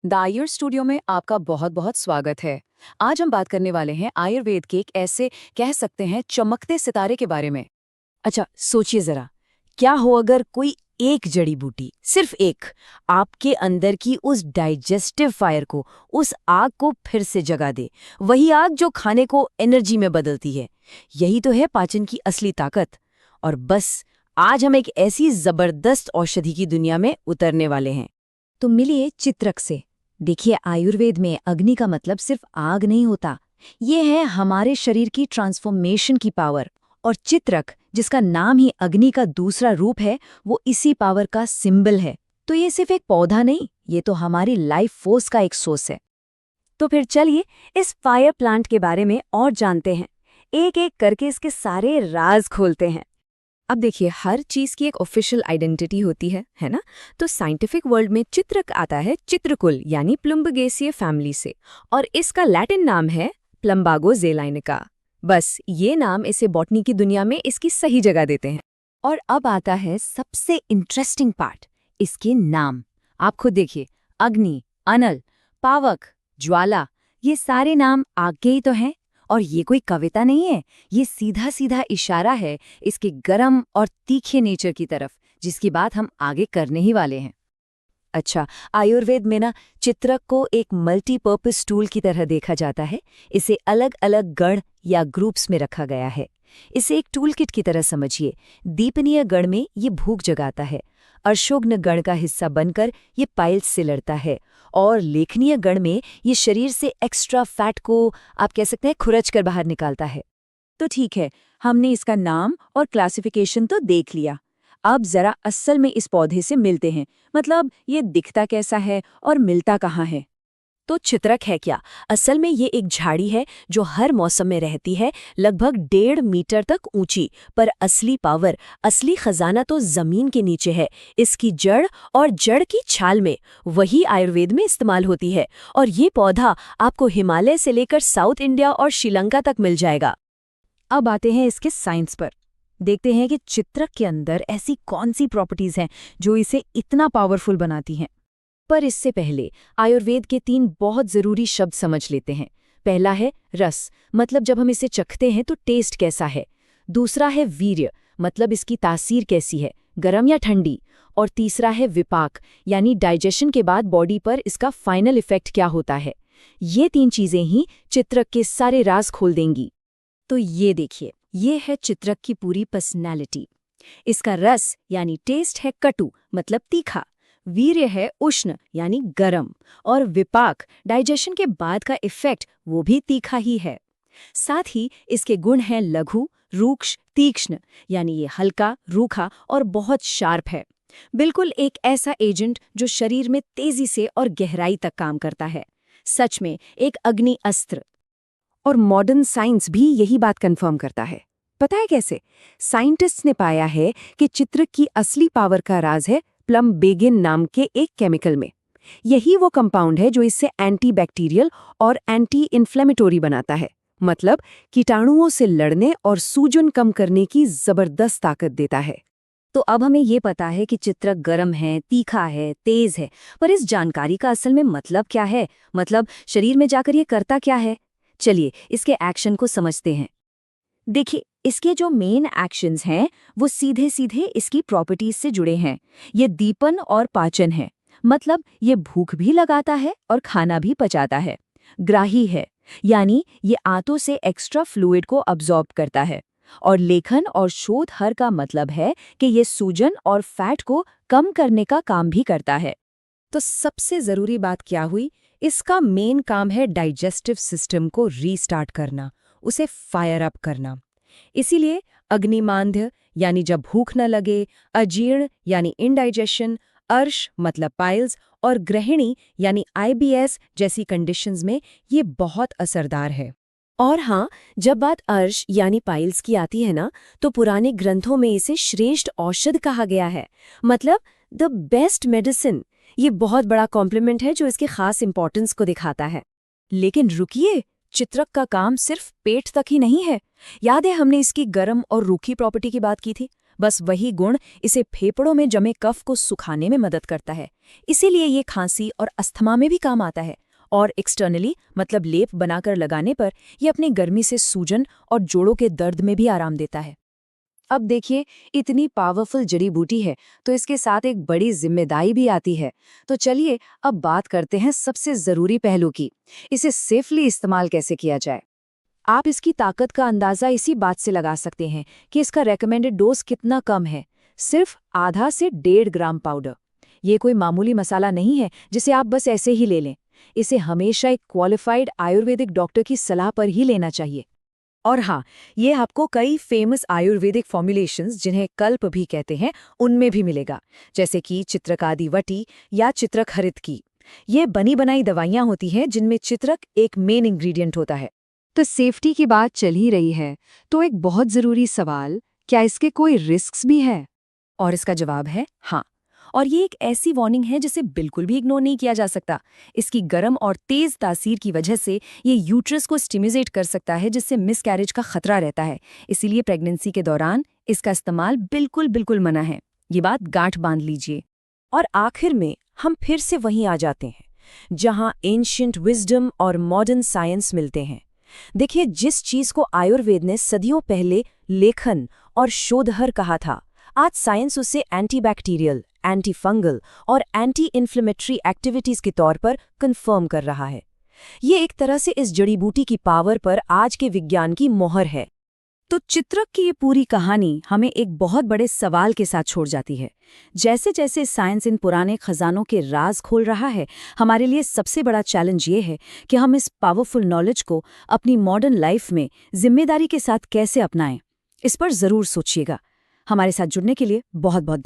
The Ayur studio में आपका बहुत बहुत स्वागत है। आज हम बात करने वाले हैं आयुर्वेद के एक ऐसे कह सकते हैं चमकते सितारे के बारे में। अच्छा, सोचिए जरा। क्या हो अगर कोई एक जड़ी बूटी, सिर्फ एक, आपके अंदर की उस डाइजेस्टिव फायर को, उस आग को फिर से जगा दे। वही आग जो खाने को एनर्जी में बदलती है। यही तो है पाचन की असली ताकत। और बस आज हम एक ऐसी जबरदस्त औषधि की दुनिया में उतरने वाले हैं। तो मिलिए चित्रक से। देखिए, आयुर्वेद में अग्नि का मतलब सिर्फ आग नहीं होता। ये है हमारे शरीर की ट्रांसफॉर्मेशन की पावर। और चित्रक, जिसका नाम ही अग्नि का दूसरा रूप है, वो इसी पावर का सिंबल है। तो ये सिर्फ एक पौधा नहीं, ये तो हमारी लाइफ फोर्स का एक सोर्स है। तो फिर चलिए इस फायर प्लांट के बारे में और जानते हैं। एक एक करके इसके सारे राज खोलते हैं। अब देखिए, हर चीज की एक ऑफिशियल आइडेंटिटी होती है ना। तो साइंटिफिक वर्ल्ड में चित्रक आता है चित्रकुल यानी प्लुम्बगेसिए फैमिली से, और इसका लैटिन नाम है प्लम्बागो ज़ेलाइनिका। बस ये नाम इसे बॉटनी की दुनिया में इसकी सही जगह देते हैं। और अब आता है सबसे इंटरेस्टिंग पार्ट, इसके नाम। आप खुद देखिए, अग्नि, अनल, पावक, ज्वाला, ये सारे नाम आग के ही तो हैं। और ये कोई कविता नहीं है, ये सीधा सीधा इशारा है इसके गरम और तीखे नेचर की तरफ, जिसकी बात हम आगे करने ही वाले हैं। अच्छा, आयुर्वेद में ना चित्रक को एक मल्टीपर्पस टूल की तरह देखा जाता है। इसे अलग अलग गढ़ या ग्रुप्स में रखा गया है। इसे एक टूल किट की तरह समझिए। दीपनीय गढ़ में ये भूख जगाता है, अर्शोग्न गढ़ का हिस्सा बनकर ये पाइल्स से लड़ता है, और लेखनीय गढ़ में ये शरीर से एक्स्ट्रा फैट को, आप कह सकते हैं, खुरच कर बाहर निकालता है। तो ठीक है, हमने इसका नाम और क्लासिफिकेशन तो देख लिया। अब जरा असल में इस पौधे से मिलते हैं, मतलब ये दिखता कैसा है और मिलता कहाँ है। तो चित्रक है क्या? असल में ये एक झाड़ी है जो हर मौसम में रहती है, लगभग 1.5 मीटर तक ऊंची। पर असली पावर, असली खजाना तो जमीन के नीचे है, इसकी जड़ और जड़ की छाल में। वही आयुर्वेद में इस्तेमाल होती है। और ये पौधा आपको हिमालय से लेकर साउथ इंडिया और श्रीलंका तक मिल जाएगा। अब आते हैं इसके साइंस पर। देखते हैं कि चित्रक के अंदर ऐसी कौन सी प्रॉपर्टीज हैं जो इसे इतना पावरफुल बनाती हैं। पर इससे पहले आयुर्वेद के 3 बहुत जरूरी शब्द समझ लेते हैं। पहला है रस, मतलब जब हम इसे चखते हैं तो टेस्ट कैसा है। दूसरा है वीर्य, मतलब इसकी तासीर कैसी है, गरम या ठंडी। और तीसरा है विपाक, यानी डाइजेशन के बाद बॉडी पर इसका फाइनल इफेक्ट क्या होता है। ये 3 चीजें ही चित्रक के सारे राज खोल देंगी। तो ये देखिए, ये है चित्रक की पूरी पर्सनैलिटी। इसका रस यानी टेस्ट है कटु, मतलब तीखा। वीर्य है उष्ण यानी गरम। और विपाक, डाइजेशन के बाद का इफेक्ट, वो भी तीखा ही है। साथ ही इसके गुण हैं लघु, रूक्ष, तीक्ष्ण, यानी ये हल्का, रूखा और बहुत शार्प है। बिल्कुल एक ऐसा एजेंट जो शरीर में तेजी से और गहराई तक काम करता है। सच में एक अग्नि अस्त्र। और मॉडर्न साइंस भी यही बात कंफर्म करता है। पता है कैसे? साइंटिस्ट्स ने पाया है कि चित्रक की असली पावर का राज है प्लम्बेगिन नाम के एक केमिकल में। यही वो कंपाउंड है जो इससे एंटीबैक्टीरियल और एंटी इन्फ्लेमेटोरी बनाता है, मतलब कीटाणुओं से लड़ने और सूजन कम करने की जबरदस्त ताकत देता है। तो अब हमें ये पता है कि चित्रक गर्म है, तीखा है, तेज है, पर इस जानकारी का असल में मतलब क्या है? मतलब शरीर में जाकर ये करता क्या है? चलिए इसके एक्शन को समझते हैं। देखिए, इसके जो मेन एक्शंस हैं वो सीधे सीधे इसकी प्रॉपर्टीज से जुड़े हैं। ये दीपन और पाचन है, मतलब ये भूख भी लगाता है और खाना भी पचाता है। ग्राही है, यानी ये आंतों से एक्स्ट्रा फ्लूइड को अब्जॉर्ब करता है। और लेखन और शोध हर का मतलब है कि ये सूजन और फैट को कम करने का काम भी करता है। तो सबसे जरूरी बात क्या हुई? इसका मेन काम है डाइजेस्टिव सिस्टम को रीस्टार्ट करना, उसे फायर अप करना। इसीलिए अग्निमांद्य यानी जब भूख न लगे, अजीर्ण यानी इनडाइजेशन, अर्श मतलब पाइल्स, और ग्रहिणी यानी आईबीएस जैसी कंडीशंस में ये बहुत असरदार है। और हाँ, जब बात अर्श यानी पाइल्स की आती है ना, तो पुराने ग्रंथों में इसे श्रेष्ठ औषध कहा गया है, मतलब द बेस्ट मेडिसिन। ये बहुत बड़ा कॉम्प्लीमेंट है जो इसके खास इंपॉर्टेंस को दिखाता है। लेकिन रुकिए, चित्रक का काम सिर्फ पेट तक ही नहीं है। याद है हमने इसकी गर्म और रूखी प्रॉपर्टी की बात की थी? बस वही गुण इसे फेफड़ों में जमे कफ को सुखाने में मदद करता है। इसीलिए ये खांसी और अस्थमा में भी काम आता है। और एक्सटर्नली मतलब लेप बनाकर लगाने पर ये अपनी गर्मी से सूजन और जोड़ों के दर्द में भी आराम देता है। अब देखिए, इतनी पावरफुल जड़ी बूटी है तो इसके साथ एक बड़ी जिम्मेदारी भी आती है। तो चलिए अब बात करते हैं सबसे जरूरी पहलू की, इसे सेफली इस्तेमाल कैसे किया जाए। आप इसकी ताकत का अंदाज़ा इसी बात से लगा सकते हैं कि इसका रेकमेंडेड डोज कितना कम है, सिर्फ आधा से 1.5 ग्राम पाउडर। ये कोई मामूली मसाला नहीं है जिसे आप बस ऐसे ही ले लें। इसे हमेशा एक क्वालिफाइड आयुर्वेदिक डॉक्टर की सलाह पर ही लेना चाहिए। और हाँ, ये आपको कई फेमस आयुर्वेदिक फॉर्मुलेशंस, जिन्हें कल्प भी कहते हैं, उनमें भी मिलेगा, जैसे कि चित्रकादि वटी या चित्रक हरित की। ये बनी बनाई दवाइयाँ होती हैं जिनमें चित्रक एक मेन इंग्रेडिएंट होता है। तो सेफ्टी की बात चल ही रही है, तो एक बहुत जरूरी सवाल, क्या इसके कोई रिस्क्स भी है? और इसका जवाब है हाँ। और ये एक ऐसी वार्निंग है जिसे बिल्कुल भी इग्नोर नहीं किया जा सकता। इसकी गर्म और तेज तासीर की वजह से ये यूट्रस को स्टिमुलेट कर सकता है, जिससे मिसकैरेज का खतरा रहता है। इसीलिए प्रेगनेंसी के दौरान इसका इस्तेमाल बिल्कुल मना है। ये बात गांठ बांध लीजिए। और आखिर में हम फिर से वहीं आ जाते हैं जहां एंशिएंट विजडम और मॉडर्न साइंस मिलते हैं। देखिए, जिस चीज को आयुर्वेद ने सदियों पहले लेखन और शोधहर कहा था, आज साइंस उसे एंटीबैक्टीरियल, एंटी फंगल और एंटी इन्फ्लेमेटरी एक्टिविटीज के तौर पर कंफर्म कर रहा है। ये एक तरह से इस जड़ी बूटी की पावर पर आज के विज्ञान की मोहर है। तो चित्रक की ये पूरी कहानी हमें एक बहुत बड़े सवाल के साथ छोड़ जाती है। जैसे जैसे साइंस इन पुराने खजानों के राज खोल रहा है, हमारे लिए सबसे बड़ा चैलेंज ये है कि हम इस पावरफुल नॉलेज को अपनी मॉडर्न लाइफ में जिम्मेदारी के साथ कैसे अपनाएं। इस पर जरूर सोचिएगा। हमारे साथ जुड़ने के लिए बहुत बहुत